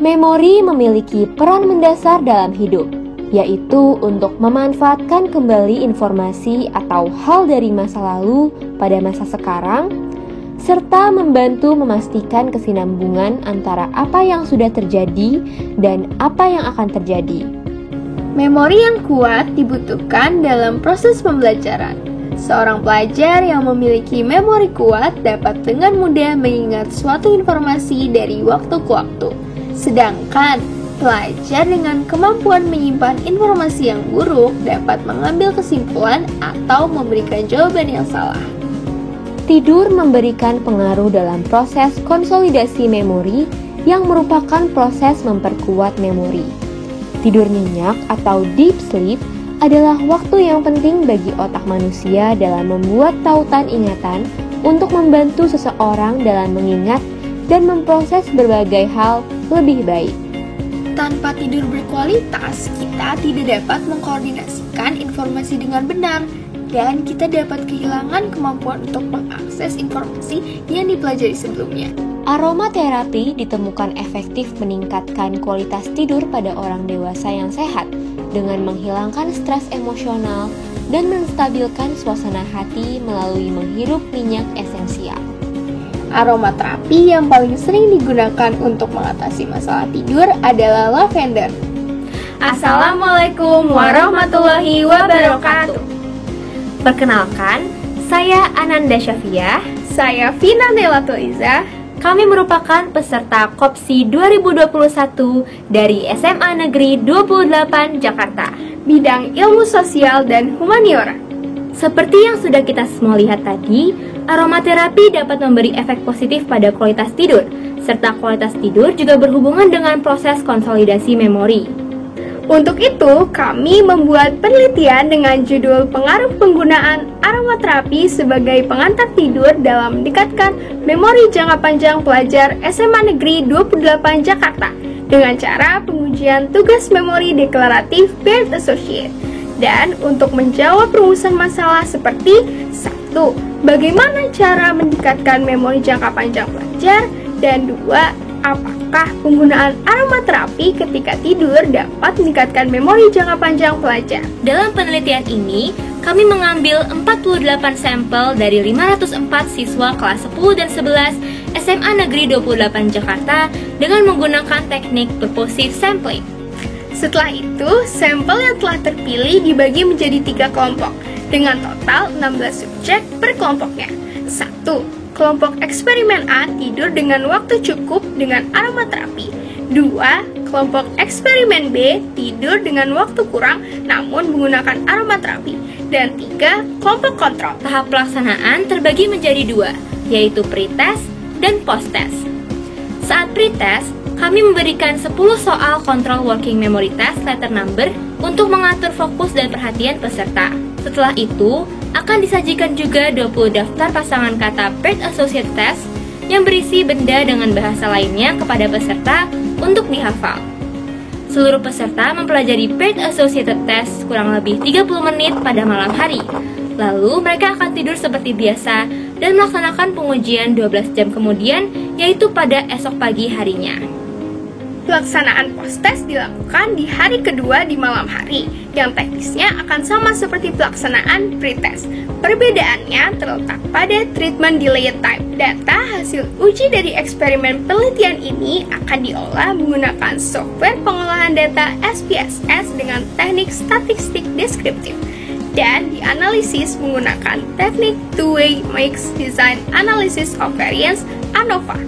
Memori memiliki peran mendasar dalam hidup, yaitu untuk memanfaatkan kembali informasi atau hal dari masa lalu pada masa sekarang, serta membantu memastikan kesinambungan antara apa yang sudah terjadi dan apa yang akan terjadi. Memori yang kuat dibutuhkan dalam proses pembelajaran. Seorang pelajar yang memiliki memori kuat dapat dengan mudah mengingat suatu informasi dari waktu ke waktu. Sedangkan pelajar dengan kemampuan menyimpan informasi yang buruk dapat mengambil kesimpulan atau memberikan jawaban yang salah. Tidur memberikan pengaruh dalam proses konsolidasi memori yang merupakan proses memperkuat memori. Tidur nyenyak atau deep sleep adalah waktu yang penting bagi otak manusia dalam membuat tautan ingatan untuk membantu seseorang dalam mengingat dan memproses berbagai hal lebih baik. Tanpa tidur berkualitas, kita tidak dapat mengkoordinasikan informasi dengan benar dan kita dapat kehilangan kemampuan untuk mengakses informasi yang dipelajari sebelumnya. Aromaterapi ditemukan efektif meningkatkan kualitas tidur pada orang dewasa yang sehat dengan menghilangkan stres emosional dan menstabilkan suasana hati melalui menghirup minyak esensial. Aromaterapi yang paling sering digunakan untuk mengatasi masalah tidur adalah lavender. Assalamualaikum warahmatullahi wabarakatuh. Perkenalkan, saya Ananda Syafiah. Saya Vina Nelatuliza. Kami merupakan peserta KOPSI 2021 dari SMA Negeri 28 Jakarta, bidang ilmu sosial dan humaniora. Seperti yang sudah kita semua lihat tadi, aromaterapi dapat memberi efek positif pada kualitas tidur, serta kualitas tidur juga berhubungan dengan proses konsolidasi memori. Untuk itu, kami membuat penelitian dengan judul Pengaruh Penggunaan Aromaterapi sebagai Pengantar Tidur dalam Meningkatkan Memori Jangka Panjang Pelajar SMA Negeri 28 Jakarta dengan cara pengujian tugas memori deklaratif Pearl Associate. Dan untuk menjawab rumusan masalah seperti 1. Bagaimana cara meningkatkan memori jangka panjang pelajar? Dan 2. Apakah penggunaan aromaterapi ketika tidur dapat meningkatkan memori jangka panjang pelajar? Dalam penelitian ini, kami mengambil 48 sampel dari 504 siswa kelas 10 dan 11 SMA Negeri 28 Jakarta dengan menggunakan teknik purposive sampling. Setelah itu, sampel yang telah terpilih dibagi menjadi 3 kelompok dengan total 16 subjek per kelompoknya. 1. Kelompok eksperimen A tidur dengan waktu cukup dengan aromaterapi. 2. Kelompok eksperimen B tidur dengan waktu kurang namun menggunakan aromaterapi. Dan 3. Kelompok kontrol. Tahap pelaksanaan terbagi menjadi 2, yaitu pre-test dan post-test. Saat pre-test, kami memberikan 10 soal control working memory test letter number untuk mengatur fokus dan perhatian peserta. Setelah itu, akan disajikan juga 20 daftar pasangan kata Pearl Associate Test yang berisi benda dengan bahasa lainnya kepada peserta untuk dihafal. Seluruh peserta mempelajari Pearl Associated Test kurang lebih 30 menit pada malam hari. Lalu mereka akan tidur seperti biasa dan melaksanakan pengujian 12 jam kemudian, yaitu pada esok pagi harinya. Pelaksanaan post-test dilakukan di hari kedua di malam hari, yang teknisnya akan sama seperti pelaksanaan pre-test. Perbedaannya terletak pada treatment delay time. Data hasil uji dari eksperimen penelitian ini akan diolah menggunakan software pengolahan data SPSS dengan teknik statistik deskriptif dan dianalisis menggunakan teknik two-way mixed design analysis of variance ANOVA.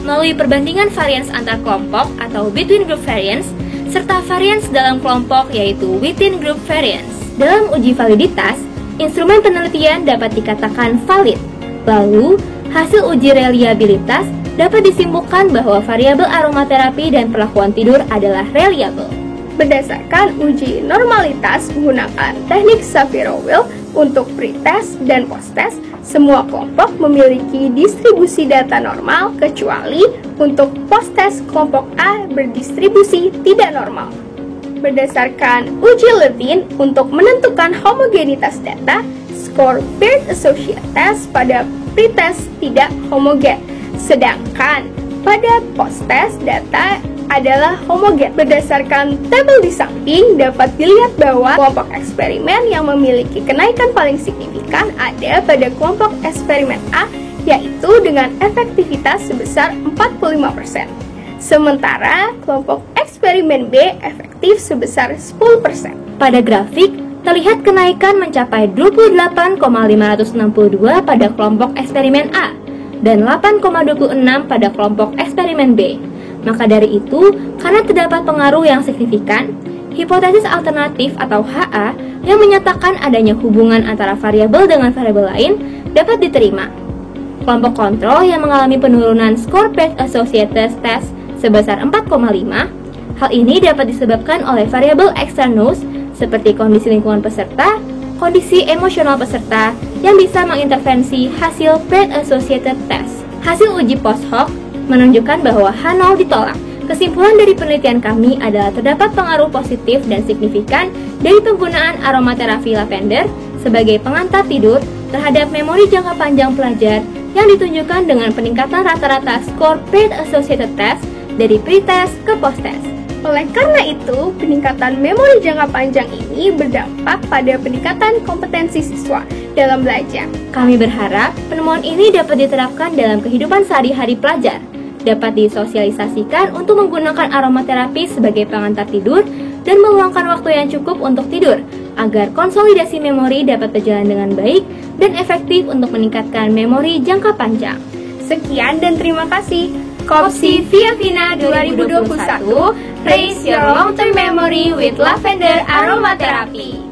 Melalui perbandingan varians antar kelompok atau between group variance, serta varians dalam kelompok yaitu within group variance. Dalam uji validitas, instrumen penelitian dapat dikatakan valid. Lalu, hasil uji reliabilitas dapat disimpulkan bahwa variabel aromaterapi dan perlakuan tidur adalah reliable. Berdasarkan uji normalitas menggunakan teknik Shapiro-Wilk untuk pre-test dan post-test, semua kelompok memiliki distribusi data normal kecuali untuk post-test kelompok A berdistribusi tidak normal. Berdasarkan uji Levine untuk menentukan homogenitas data, skor Pearl Associate Test pada pre-test tidak homogen. Sedangkan pada post-test data adalah homogen. Berdasarkan tabel di samping, dapat dilihat bahwa kelompok eksperimen yang memiliki kenaikan paling signifikan ada pada kelompok eksperimen A, yaitu dengan efektivitas sebesar 45%. Sementara kelompok eksperimen B efektif sebesar 10%. Pada grafik, terlihat kenaikan mencapai 28,562 pada kelompok eksperimen A dan 8,26 pada kelompok eksperimen B. Maka dari itu, karena terdapat pengaruh yang signifikan, hipotesis alternatif atau HA yang menyatakan adanya hubungan antara variabel dengan variabel lain dapat diterima. Kelompok kontrol yang mengalami penurunan skor Pearce Associated Test sebesar 4,5, hal ini dapat disebabkan oleh variabel eksternus seperti kondisi lingkungan peserta, kondisi emosional peserta yang bisa mengintervensi hasil Pearce Associated Test. Hasil uji post hoc menunjukkan bahwa H0 ditolak. Kesimpulan dari penelitian kami adalah terdapat pengaruh positif dan signifikan dari penggunaan aromaterapi lavender sebagai pengantar tidur terhadap memori jangka panjang pelajar yang ditunjukkan dengan peningkatan rata-rata skor Pearce Associated Test dari pretest ke posttest. Oleh karena itu, peningkatan memori jangka panjang ini berdampak pada peningkatan kompetensi siswa dalam belajar. Kami berharap penemuan ini dapat diterapkan dalam kehidupan sehari-hari pelajar, dapat disosialisasikan untuk menggunakan aromaterapi sebagai pengantar tidur, dan meluangkan waktu yang cukup untuk tidur, agar konsolidasi memori dapat berjalan dengan baik dan efektif untuk meningkatkan memori jangka panjang. Sekian dan terima kasih. Kopsi Viavina 2021, Raise Your Long-Term Memory with Lavender Aromatherapy.